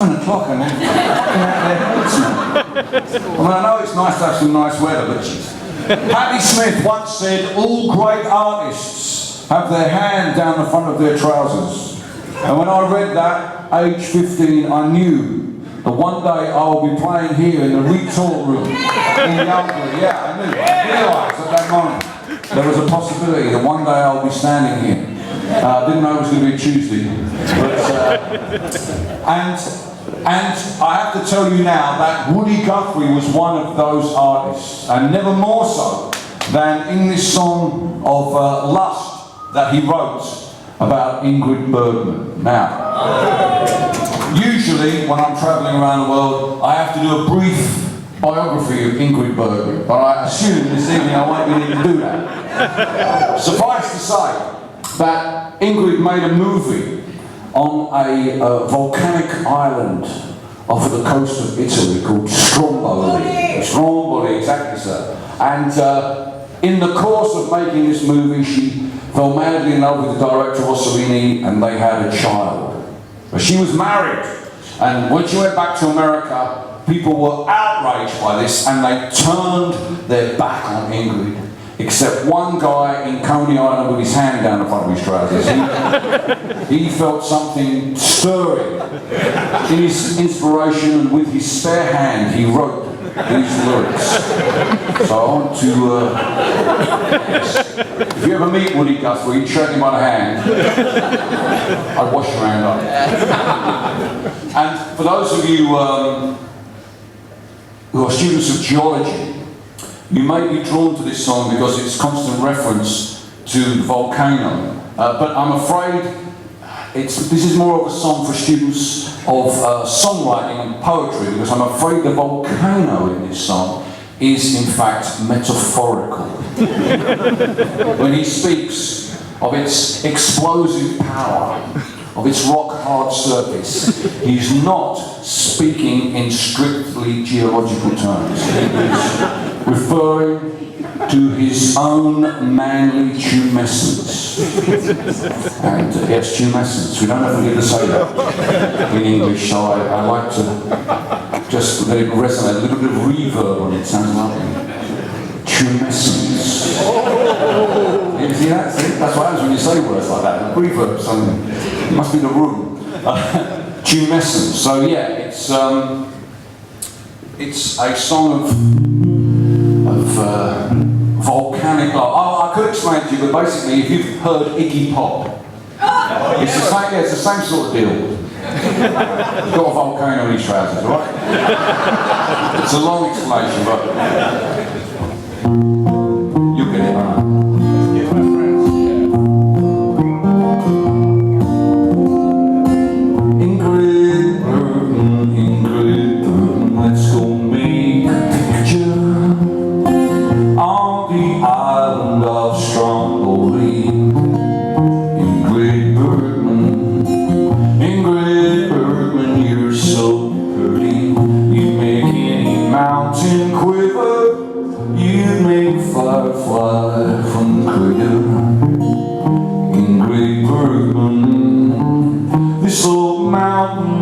7 o'clock and they're I mean, I know it's nice to have some nice weather, but Patti Smith once said, all great artists have their hand down the front of their trousers. And when I read that, age 15, I knew that one day I'll be playing here in the Retort Room in Yalbury. Yeah, I knew. I realised at that moment there was a possibility that one day I'll be standing here. I didn't know it was going to be a Tuesday. And I have to tell you now that Woody Guthrie was one of those artists, and never more so than in this song of Lust that he wrote about Ingrid Bergman. Now, usually when I'm travelling around the world, I have to do a brief biography of Ingrid Bergman, but I assume this evening I won't be able to do that. Suffice to say that Ingrid made a movie on a volcanic island off the coast of Italy called Stromboli. Stromboli, exactly, sir. And in the course of making this movie, she fell madly in love with the director Rossellini, and they had a child. But she was married, and when she went back to America, people were outraged by this, and they turned their back on Ingrid. Except one guy in Coney Island with his hand down the front of his trousers. He felt something stirring in his inspiration, and with his spare hand he wrote these lyrics. So I want to, if you ever meet Woody Guthrie, shake him by the hand. I'd wash your hand up. And for those of you who are students of geology, you may be drawn to this song because it's constant reference to the volcano. But I'm afraid this is more of a song for students of songwriting and poetry, because I'm afraid the volcano in this song is in fact metaphorical. When he speaks of its explosive power, of its rock-hard surface, he's not speaking in strictly geological terms. He is referring to his own manly tumescence. And yes, tumescence. We don't ever get to say that in English, so I like to just let it resonate. A little bit of reverb on it sounds lovely. Tumescence. You see that? See? That's what happens when you say words like that. Reverb, something. It must be the room. Tumescence. So yeah, it's a song of volcanic love. I could explain to you, but basically, if you've heard Iggy Pop, it's the same sort of deal. He's got a volcano in his trousers, right? It's a long explanation, but you'll get it, right?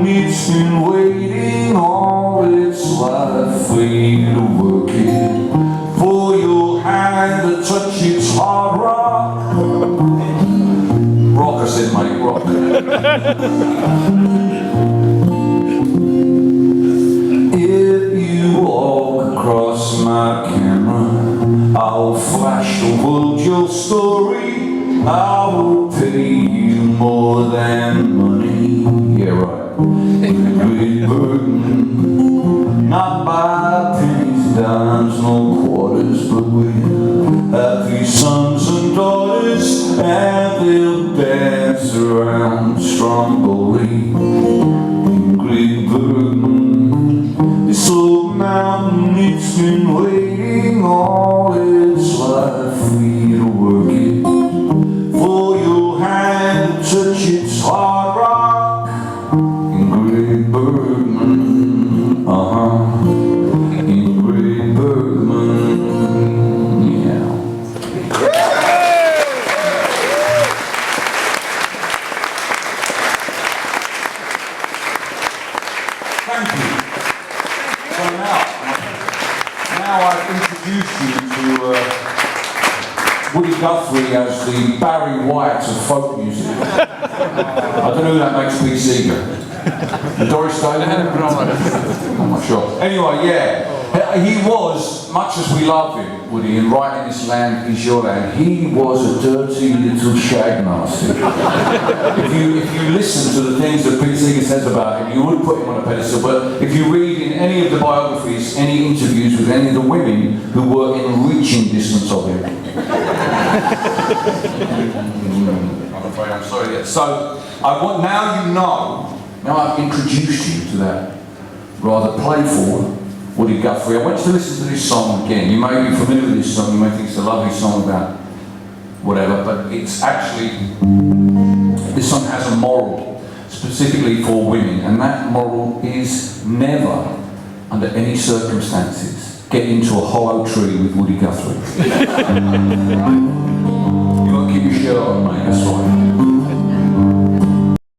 It's been waiting all its life for you to work it, for your hand to touch its hard rock. Rock, I said, mate, rock. If you walk across my camera, I'll flash the world your story. I will pay you more than money. Yeah, right. Ingrid Bergman, not by pennies, dimes, no quarters, but we'll have 3 sons and daughters, and they'll dance around Stromboli. Ingrid Bergman, this old mountain, it's been waiting all its life for you to work it, for your hand to touch its hard rock. Ingrid Bergman, Ingrid Bergman, yeah. Thank you. So now I've introduced you to Woody Guthrie as the Barry White of folk music. I don't know who that makes PC go. Doris Day? I'm not sure. Anyway, yeah. He was, much as we love him, Woody, and right in this land is your land, he was a dirty little shag master. if you listen to the things that Pete Seeger says about him, you would put him on a pedestal, but if you read in any of the biographies, any interviews with any of the women who were in reaching distance of him. I'm afraid I'm sorry yet. So, now you know, now I've introduced you to that rather playful Woody Guthrie. I want you to listen to this song again. You may be familiar with this song, you may think it's a lovely song about whatever, but it's actually, this song has a moral, specifically for women, and that moral is never, under any circumstances, get into a hollow tree with Woody Guthrie.